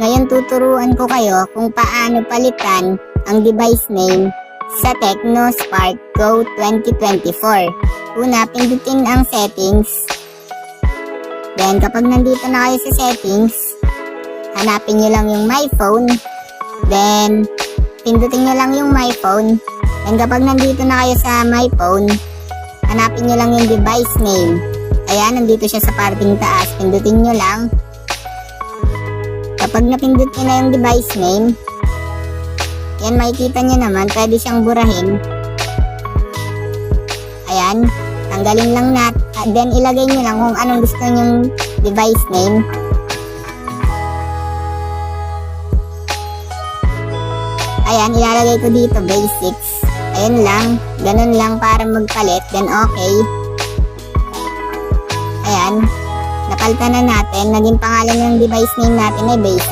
Ngayon tuturuan ko kayo kung paano palitan ang device name sa Tecno Spark Go 2024. Una, pindutin ang settings. Then, kapag nandito na kayo sa settings, hanapin nyo lang yung My Phone. Then, pindutin nyo lang yung My Phone. And kapag nandito na kayo sa My Phone, hanapin nyo lang yung device name. Ayan, nandito siya sa parting taas. Pindutin nyo lang. Kapag napindut nyo na yung device name, yan, makikita nyo naman, pwede siyang burahin. Ayan, tanggalin lang natin. Then, ilagay nyo lang kung anong gusto nyong device name. Ayan, ilalagay ko dito, basics. Ayan lang, ganun lang para magpalit. Then, okay. Ayan, napalitan na natin. Naging pangalan ng device name natin ay basic.